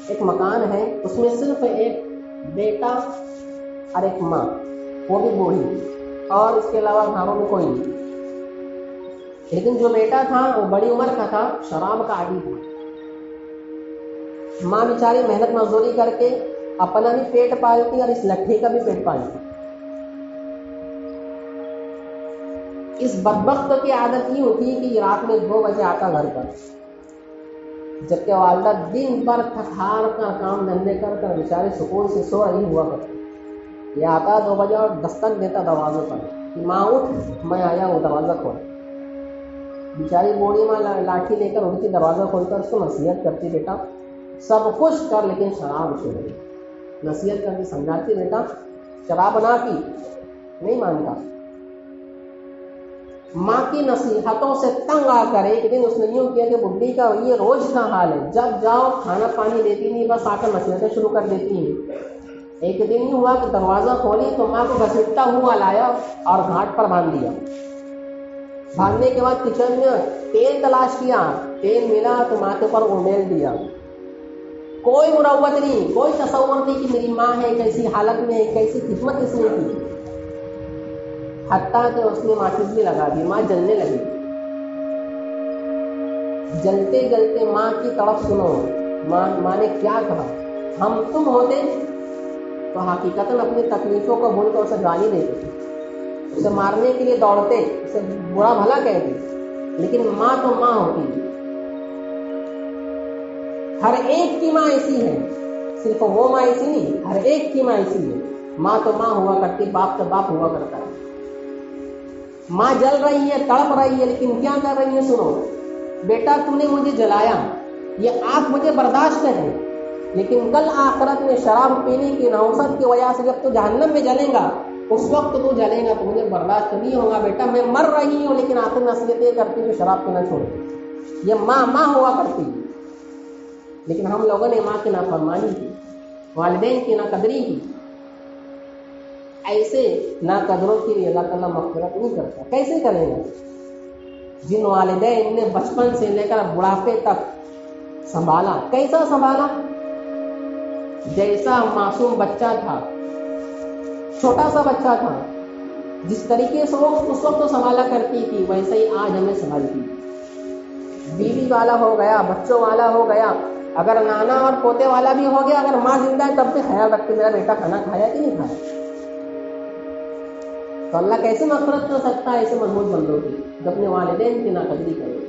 ایک مکان ہے، اس میں صرف ایک بیٹا اور ایک ماں، وہ بھی بوڑھی، اور اس کے علاوہ گھروں میں کوئی نہیں. لیکن جو بیٹا تھا وہ بڑی عمر کا تھا، شراب کا عادی تھا. ماں بیچاری محنت مزدوری کر کے اپنا بھی پیٹ پالتی اور اس لٹھے کا بھی پیٹ پالتی. اس بدبخت کی عادت یہ ہوتی کہ رات میں 2 بجے آتا گھر پر، جبکہ والدہ دن بھر تھک ہار کر کام دھندے کر کر بیچارے سکون سے سو رہی ہوا کرتی. یہ آتا 2 بجے اور دستک دیتا دروازے پر کہ ماں اٹھ، میں آیا ہوں، دروازہ کھول. بیچاری بوڑھی ماں لاٹھی لے کر اٹھتی، دروازہ کھول کر اس کو نصیحت کرتی، بیٹا سب کچھ کر لیکن شراب چھوڑ. نصیحت کر کے سمجھاتی، بیٹا شراب نہ پی. نہیں مانتا. ماں کی نصیحتوں سے تنگ آ کر ایک دن اس نے یوں کیا کہ بڈھی کا یہ روز کا حال ہے، جب جاؤ کھانا پانی دیتی نہیں، بس آ کر نصیحتیں شروع کر دیتی ہیں. ایک دن یہ ہوا کہ دروازہ کھولی تو ماں کو گھسیٹتا ہوا لایا اور گھاٹ پر باندھ دیا. بھاگنے کے بعد کچن میں تیل تلاش کیا، تیل ملا تو ماں کے اوپر امیل دیا. کوئی مروت نہیں، کوئی تصور نہیں کہ میری ماں ہے، کیسی حالت میں ہے، کیسی خدمت اس نے کی. حتیٰ کہ اس نے ماچس بھی لگا دی، ماں جلنے لگی. جلتے جلتے ماں کی طرف سنو. ماں نے کیا کہا؟ ہم تم ہوتے تو حقیقتاً اپنی تکلیفوں کو بھول کر اسے گالی دیتے، اسے مارنے کے لیے دوڑتے، اسے برا بھلا کہتے. لیکن ماں تو ماں ہوتی ہے. ہر ایک کی ماں ایسی ہے، صرف وہ ماں ایسی نہیں، ہر ایک کی ماں ایسی ہے. ماں تو ماں ہوا کرتی، باپ تو باپ ہوا کرتا ہے. ماں جل رہی ہے، تڑپ رہی ہے، لیکن کیا کر رہی ہے؟ سنو بیٹا، تم نے مجھے جلایا، یہ آگ مجھے برداشت ہے، لیکن کل آخرت میں شراب پینے کی نحوست کی وجہ سے جب تو جہنم میں جلے گا، اس وقت تو جلے گا تو مجھے برداشت نہیں ہوگا. بیٹا میں مر رہی ہوں، لیکن آخر نصیحتیں کرتی کہ شراب پینا چھوڑ. یہ ماں ماں ہوا کرتی. لیکن ہم لوگوں نے ماں کی نافرمانی کی، والدین کی ناقدری کی. ایسے ناقدروں کی بھی اللہ تعالیٰ مغفرت نہیں کرتا. کیسے کرے گا؟ جن والدین نے بچپن سے لے کر بڑھاپے تک سنبھالا، کیسا سنبھالا؟ جیسا معصوم بچہ تھا، چھوٹا سا بچہ تھا، جس طریقے سے وہ اس وقت سنبھالا کرتی تھی، ویسے ہی آج ہمیں سنبھالتی. بیوی والا ہو گیا، بچوں والا ہو گیا، اگر نانا اور پوتے والا بھی ہو گیا، اگر ماں زندہ ہے تب بھی خیال رکھتے میرا بیٹا کھانا کھایا کہ نہیں کھایا. تو اللہ کیسے مغفرت کر سکتا ہے ایسے مضبوط بندوں کی جو اپنے والدین کی ناقدری کرے.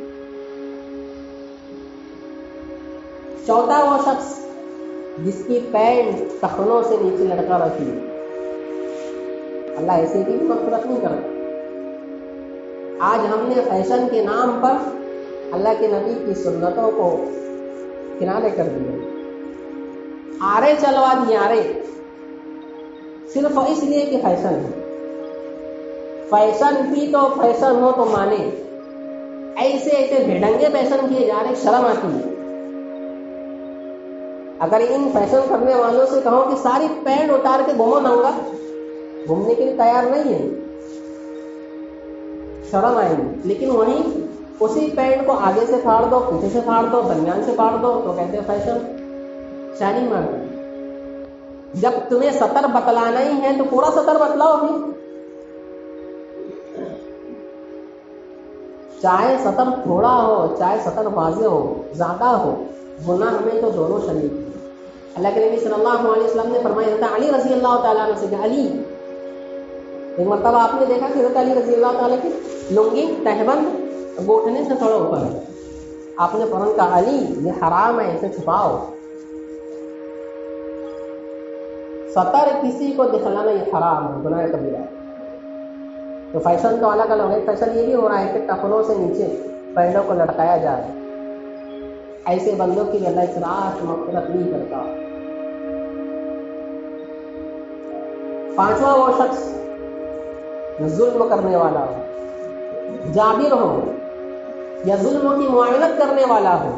چوتھا وہ شخص جس کی پینٹ ٹخنوں سے نیچے لٹکا رکھی ہے، اللہ ایسے کی بھی مغفرت نہیں کرتا. آج ہم نے فیشن کے نام پر اللہ کے نبی کی سنتوں کو کنارے کر دیا، آرے چلوا دیے، آرے صرف اس لیے کہ فیشن ہے. فیشن بھی تو فیشن ہو تو مانے، ایسے ایسے بھیڑنگے فیشن کیے جا رہے، شرم آتی ہے. اگر ان فیشن کرنے والوں سے کہو کہ ساری پینٹ اتار کے گھومو ننگا، گھومنے کے لیے تیار نہیں ہے، شرم آئے گی. لیکن وہیں اسی پینٹ کو آگے سے پھاڑ دو، پیچھے سے پھاڑ دو، درمیان سے پھاڑ دو تو کہتے ہیں فیشن، شائننگ مارتا. جب تمہیں سطر بتلانا ہی ہے تو پورا سطر بتلاؤ بھی، چاہے سطر تھوڑا ہو چاہے سطر واضح ہو، زیادہ ہو، گناہ میں تو دونوں شریک ہیں. اللہ کے نبی صلی اللہ علیہ وسلم نے فرمایا تھا علی رضی اللہ تعالیٰ عنہ سے کہ علی، ایک مرتبہ آپ نے دیکھا کہ حضرت علی رضی اللہ تعالیٰ کی لنگی تہبند گھٹنے سے تھوڑا اوپر ہے. آپ نے فوراً کہا علی یہ حرام ہے، اسے چھپاؤ. سطر کسی کو دکھلانا یہ حرام ہے، گناہ کبیرہ ہے. تو فیشن تو الگ الگ ہے. فیشن یہ بھی ہو رہا ہے کہ ٹخنوں سے نیچے پینٹوں کو لٹکایا جا رہا ہے. ایسے بندوں کی اللہ اس رات مغفرت نہیں کرتا. پانچواں وہ شخص ظلم کرنے والا ہو، جابر ہو یا ظلم کی معاونت کرنے والا ہو،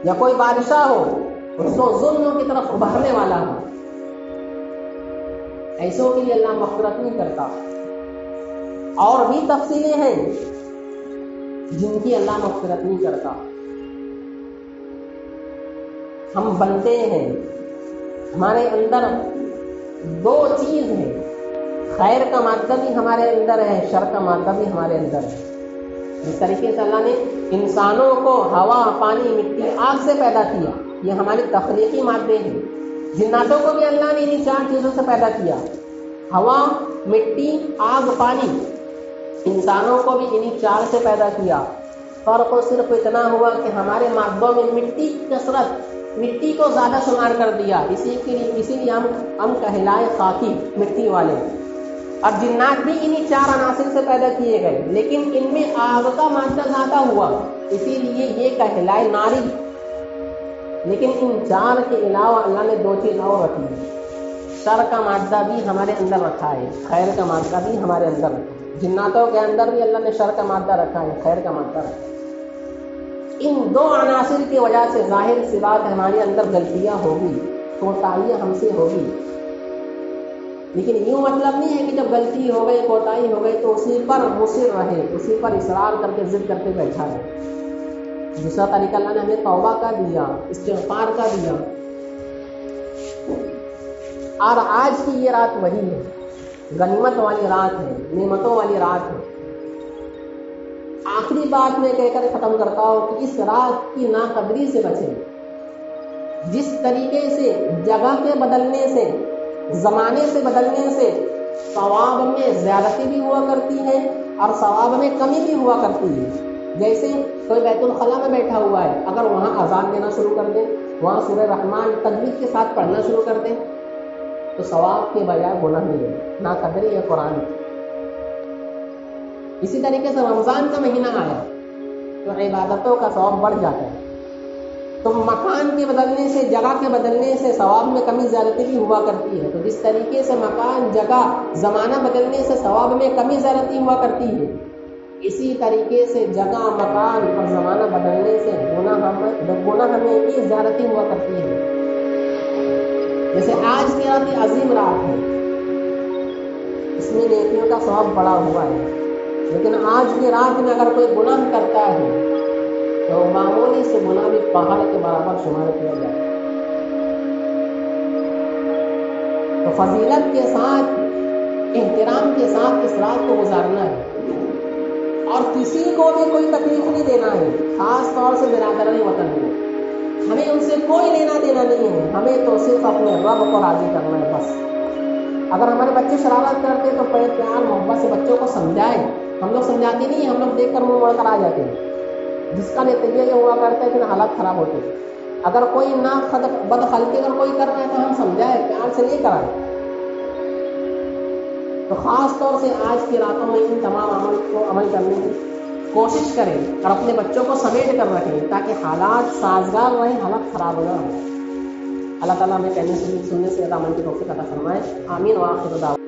یا کوئی بادشاہ ہو اس کو ظلم کی طرف ابھارنے والا ہو، ایسوں کے لیے اللہ مغفرت نہیں کرتا. اور بھی تفصیلیں ہیں جن کی اللہ مغفرت نہیں کرتا. ہم بنتے ہیں، ہمارے اندر دو چیز ہیں، خیر کا مادہ بھی ہمارے اندر ہے، شر کا مادہ بھی ہمارے اندر ہے۔ جس طریقے سے اللہ نے انسانوں کو ہوا، پانی، مٹی، آگ سے پیدا کیا، یہ ہماری تخلیقی مادے ہیں۔ جناتوں کو بھی اللہ نے انہیں 4 چیزوں سے پیدا کیا، ہوا، مٹی، آگ، پانی۔ انسانوں کو بھی انہیں 4 سے پیدا کیا۔ فرق صرف اتنا ہوا کہ ہمارے مادوں میں مٹی کی کثرت، مٹی کو زیادہ شمار کر دیا، اسی لیے ہم کہلائے خاکی، مٹی والے۔ اور جنات بھی انہی 4 عناصر سے پیدا کیے گئے، لیکن ان میں آگ کا مادہ زیادہ ہوا، اسی لیے یہ کہلائے ناری۔ لیکن ان 4 کے علاوہ اللہ نے 2 چیز اور رکھی ہے، شر کا مادہ بھی ہمارے اندر رکھا ہے، خیر کا مادہ بھی ہمارے اندر رکھا ہے۔ جناتوں کے اندر بھی اللہ نے شر کا مادہ رکھا ہے، خیر کا مادہ رکھا ہے۔ ان 2 عناصر کی وجہ سے ظاہر سی بات ہمارے اندر غلطیاں ہوگی، کوتاہیاں ہم سے ہوگی، لیکن یوں مطلب نہیں ہے کہ جب غلطی ہو گئی، کوتاہی ہو گئی تو اسی پر مصر رہے، اسی پر اصرار کر کے ضد کر کے بیٹھا رہے۔ دوسرا طریقہ اللہ نے ہمیں توبہ کا دیا، استغفار کا دیا۔ اور آج کی یہ رات وہی ہے، غنیمت والی رات ہے، نعمتوں والی رات ہے۔ آخری بات میں کہہ کر ختم کرتا ہوں کہ اس رات کی ناقدری سے بچیں۔ جس طریقے سے جگہ کے بدلنے سے، زمانے سے بدلنے سے ثواب میں زیادتی بھی ہوا کرتی ہے اور ثواب میں کمی بھی ہوا کرتی ہے۔ جیسے کوئی بیت الخلاء میں بیٹھا ہوا ہے، اگر وہاں اذان دینا شروع کر دیں، وہاں سورہ رحمان تجوید کے ساتھ پڑھنا شروع کر دیں تو ثواب کے بجائے گناہ ملے، ناقدری ہے قرآن کی۔ اسی طریقے سے رمضان کا مہینہ آیا تو عبادتوں کا ثواب بڑھ جاتا ہے۔ تو مکان کے بدلنے سے، جگہ کے بدلنے سے ثواب میں کمی زیادتی بھی ہوا کرتی ہے۔ تو جس طریقے سے مکان، جگہ، زمانہ بدلنے سے ثواب میں کمی زیادتی ہوا کرتی ہے، اسی طریقے سے جگہ، مکان اور زمانہ بدلنے سے گناہ میں بھی زیادتی ہوا کرتی ہے۔ جیسے آج کی رات عظیم رات ہے، اس میں نیکیوں کا ثواب بڑا ہوا ہے، لیکن آج کی رات میں اگر کوئی گناہ کرتا ہے تو معمولی سے گناہ بھی پہاڑ کے برابر شمار کیا جائے۔ تو فضیلت کے ساتھ، احترام کے ساتھ اس رات کو گزارنا ہے، اور کسی کو بھی کوئی تکلیف نہیں دینا ہے، خاص طور سے برادران وطن کو۔ ہمیں ان سے کوئی لینا دینا نہیں ہے، ہمیں تو صرف اپنے رب کو راضی کرنا ہے بس۔ اگر ہمارے بچے شرارت کرتے تو پیار محبت سے بچوں کو سمجھائیں۔ ہم لوگ سمجھاتے نہیں ہیں، ہم لوگ دیکھ کر منہ موڑ کر آ جاتے ہیں، جس کا نتیجہ یہ ہوا کرتا ہے کہ حالات خراب ہوتے ہیں۔ اگر کوئی بدخلقی اگر کوئی کر رہا ہے تو ہم سمجھائیں، پیار سے نہیں کرائیں۔ تو خاص طور سے آج کی راتوں میں ان تمام عمل کرنے کی کوشش کریں اور اپنے بچوں کو سمیٹ کر رکھیں تاکہ حالات سازگار رہیں، حالات خراب نہ ہوں۔ اللہ تعالیٰ ہمیں کہنے سے سننے سے عمل کی توفیق عطا فرمائے۔ آمین وآخر دعوانا۔